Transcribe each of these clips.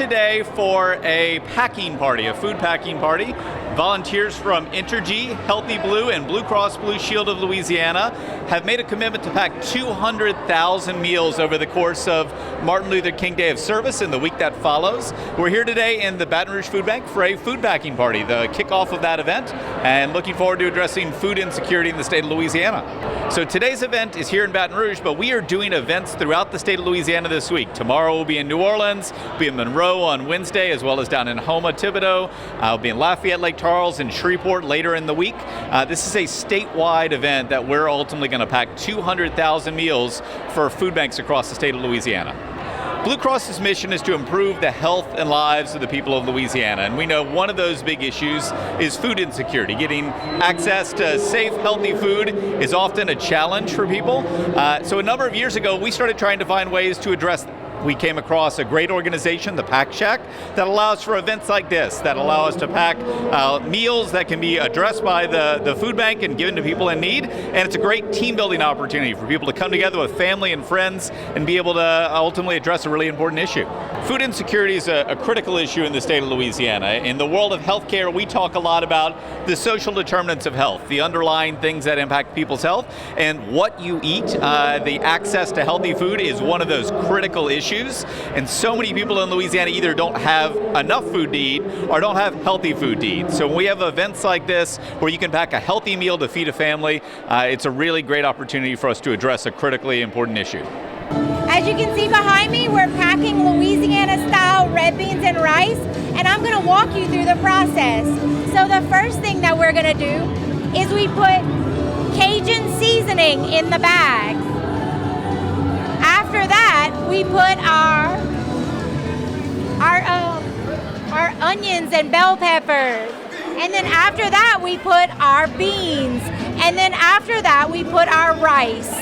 today for a packing party, a food packing party. Volunteers from Entergy, Healthy Blue, and Blue Cross Blue Shield of Louisiana have made a commitment to pack 200,000 meals over the course of Martin Luther King Day of Service and the week that follows. We're here today in the Baton Rouge Food Bank for a food packing party, the kickoff of that event, and looking forward to addressing food insecurity in the state of Louisiana. So today's event is here in Baton Rouge, but we are doing events throughout the state of Louisiana this week. Tomorrow we'll be in New Orleans, we'll be in Monroe on Wednesday, as well as down in Houma, Thibodaux. I'll be in Lafayette, Lake Charles, and Shreveport later in the week. This is a statewide event that we're ultimately going to pack 200,000 meals for food banks across the state of Louisiana. Blue Cross's mission is to improve the health and lives of the people of Louisiana, and we know one of those big issues is food insecurity. Getting access to safe, healthy food is often a challenge for people. So a number of years ago, we started trying to find ways to address that. We came across a great organization, the Pack Shack, that allows for events like this, that allow us to pack meals that can be addressed by the food bank and given to people in need. And it's a great team building opportunity for people to come together with family and friends and be able to ultimately address a really important issue. Food insecurity is a critical issue in the state of Louisiana. In the world of healthcare, we talk a lot about the social determinants of health, the underlying things that impact people's health, and what you eat, the access to healthy food is one of those critical issues. And so many people in Louisiana either don't have enough food to eat or don't have healthy food to eat. So when we have events like this where you can pack a healthy meal to feed a family, it's a really great opportunity for us to address a critically important issue. As you can see behind me, we're packing Louisiana-style red beans and rice, and I'm going to walk you through the process. So the first thing that we're going to do is we put Cajun seasoning in the bag. After that, we put our onions and bell peppers. And then after that, we put our beans. And then after that, we put our rice.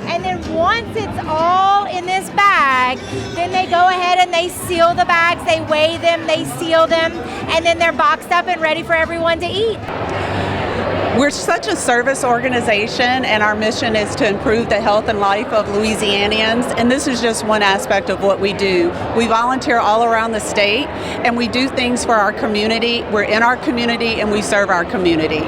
And then once it's all in this bag, then they go ahead and they seal the bags, they weigh them, they seal them, and then they're boxed up and ready for everyone to eat. We're such a service organization, and our mission is to improve the health and life of Louisianians, and this is just one aspect of what we do. We volunteer all around the state, and we do things for our community. We're in our community, and we serve our community.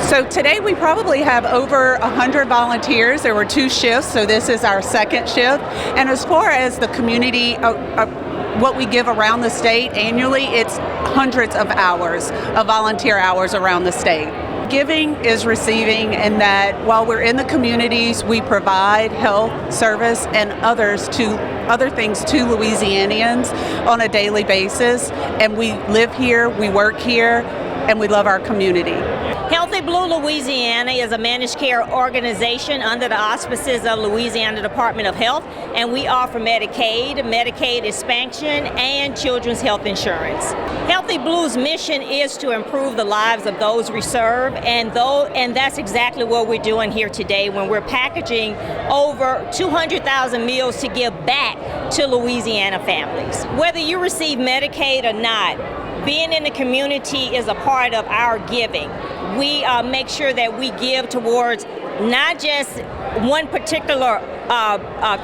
So today we probably have over 100 volunteers. There were 2 shifts, so this is our second shift. And as far as the community, what we give around the state annually, it's hundreds of hours of volunteer hours around the state. Giving is receiving, and that while we're in the communities, we provide health, service, and other things to Louisianians on a daily basis. And we live here, we work here, and we love our community. Healthy Blue Louisiana is a managed care organization under the auspices of Louisiana Department of Health, and we offer Medicaid expansion, and children's health insurance. Healthy Blue's mission is to improve the lives of those we serve, and that's exactly what we're doing here today when we're packaging over 200,000 meals to give back to Louisiana families. Whether you receive Medicaid or not, being in the community is a part of our giving. We make sure that we give towards not just one particular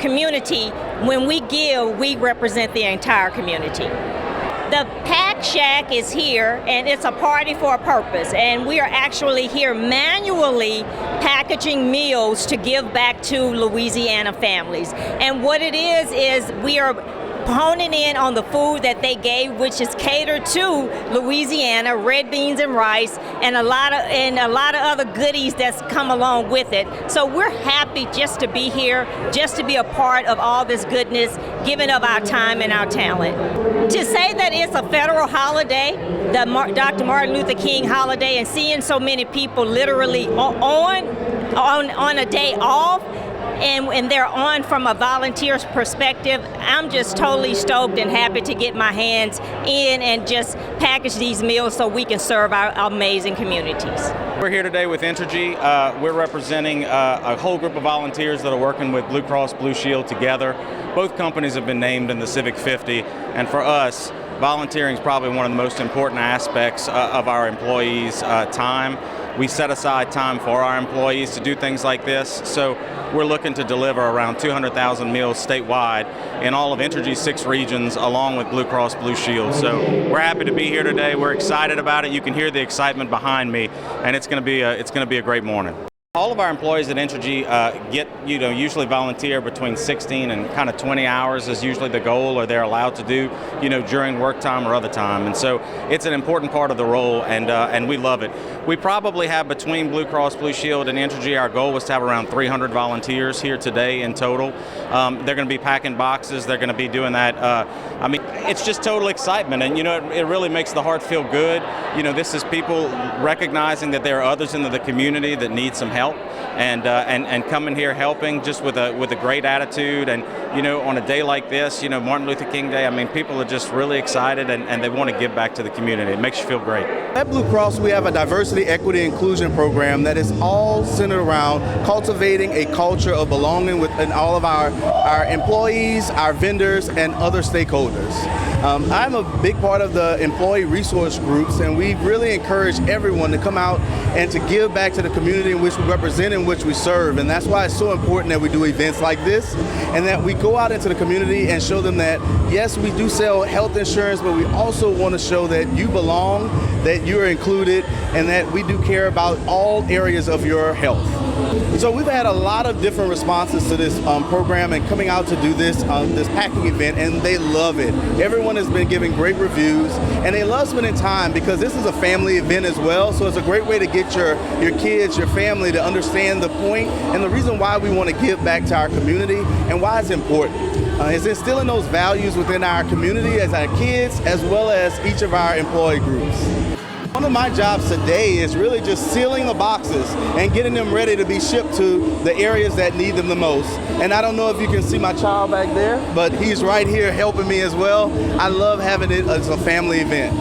community. When we give, we represent the entire community. The Pack Shack is here, and it's a party for a purpose, and we are actually here manually packaging meals to give back to Louisiana families. And what it is we are honing in on the food that they gave, which is catered to Louisiana, red beans and rice, and a lot of other goodies that's come along with it. So we're happy just to be here, just to be a part of all this goodness, giving of our time and our talent. To say that it's a federal holiday, the Dr. Martin Luther King holiday, and seeing so many people literally on a day off, and they're on from a volunteer's perspective, I'm just totally stoked and happy to get my hands in and just package these meals so we can serve our amazing communities. We're here today with Entergy. We're representing a whole group of volunteers that are working with Blue Cross Blue Shield together. Both companies have been named in the Civic 50, and for us, volunteering is probably one of the most important aspects of our employees' time. we set aside time for our employees to do things like this. So we're looking to deliver around 200,000 meals statewide in all of Entergy's 6 regions, along with Blue Cross Blue Shield. So we're happy to be here today. We're excited about it. You can hear the excitement behind me, and it's going to be a great morning. All of our employees at Entergy usually volunteer between 16 and kind of 20 hours is usually the goal, or they're allowed to do, during work time or other time. And so it's an important part of the role, and we love it. We probably have, between Blue Cross Blue Shield and Entergy, our goal was to have around 300 volunteers here today in total. They're going to be packing boxes. They're going to be doing that. It's just total excitement, and it really makes the heart feel good. This is people recognizing that there are others in the community that need some help, and coming here helping just with a great attitude. And on a day like this, Martin Luther King Day, people are just really excited, and they want to give back to the community. It makes you feel great. At Blue Cross, we have a diversity, equity, inclusion program that is all centered around cultivating a culture of belonging within all of our employees, our vendors, and other stakeholders. I'm a big part of the employee resource groups, and we really encourage everyone to come out and to give back to the community in which we represent, in which we serve. And that's why it's so important that we do events like this, and that we go out into the community and show them that, yes, we do sell health insurance, but we also want to show that you belong, that you're included, and that we do care about all areas of your health. So we've had a lot of different responses to this program and coming out to do this packing event, and they love it. Everyone has been giving great reviews, and they love spending time because this is a family event as well. So it's a great way to get your kids, your family to understand the point and the reason why we want to give back to our community and why it's important. Is instilling those values within our community as our kids, as well as each of our employee groups. One of my jobs today is really just sealing the boxes and getting them ready to be shipped to the areas that need them the most. And I don't know if you can see my child back there, but he's right here helping me as well. I love having it as a family event.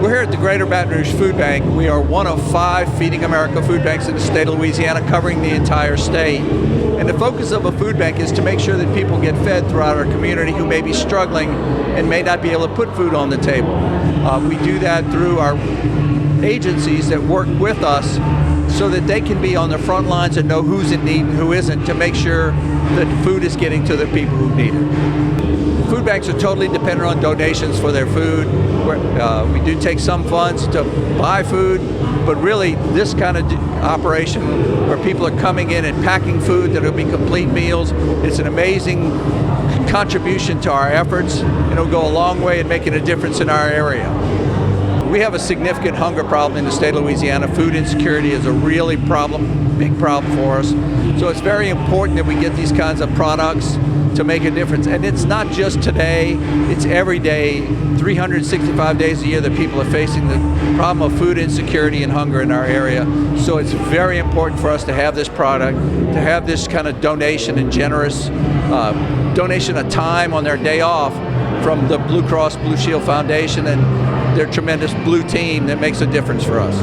We're here at the Greater Baton Rouge Food Bank. We are one of 5 Feeding America food banks in the state of Louisiana, covering the entire state. And the focus of a food bank is to make sure that people get fed throughout our community who may be struggling and may not be able to put food on the table. We do that through our agencies that work with us so that they can be on the front lines and know who's in need and who isn't, to make sure that food is getting to the people who need it. Food banks are totally dependent on donations for their food. We do take some funds to buy food, but really this kind of operation where people are coming in and packing food that will be complete meals, it's an amazing contribution to our efforts, and it'll go a long way in making a difference in our area. We have a significant hunger problem in the state of Louisiana. Food insecurity is a really big problem for us. So it's very important that we get these kinds of products to make a difference. And it's not just today, it's every day, 365 days a year that people are facing the problem of food insecurity and hunger in our area. So it's very important for us to have this product, to have this kind of donation and generous donation of time on their day off from the Blue Cross Blue Shield Foundation and their tremendous blue team that makes a difference for us.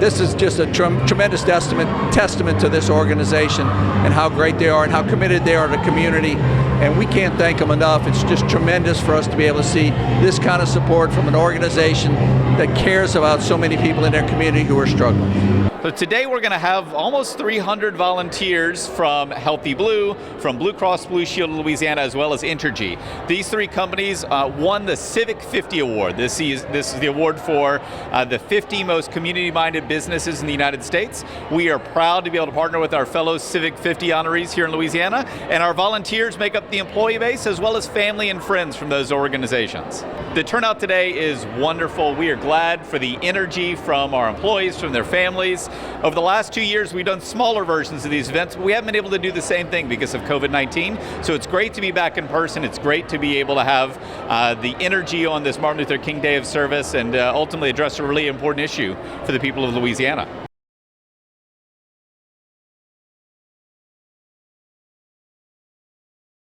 This is just a tremendous testament to this organization and how great they are and how committed they are to the community. And we can't thank them enough. It's just tremendous for us to be able to see this kind of support from an organization that cares about so many people in their community who are struggling. So today we're going to have almost 300 volunteers from Healthy Blue, from Blue Cross Blue Shield of Louisiana, as well as Entergy. These 3 companies won the Civic 50 Award. This is the award for the 50 most community-minded businesses in the United States. We are proud to be able to partner with our fellow Civic 50 honorees here in Louisiana, and our volunteers make up the employee base as well as family and friends from those organizations. The turnout today is wonderful. We are glad for the energy from our employees, from their families. Over the last 2 years, we've done smaller versions of these events, but we haven't been able to do the same thing because of COVID-19. So it's great to be back in person. It's great to be able to have the energy on this Martin Luther King Day of service and ultimately address a really important issue for the people of Louisiana.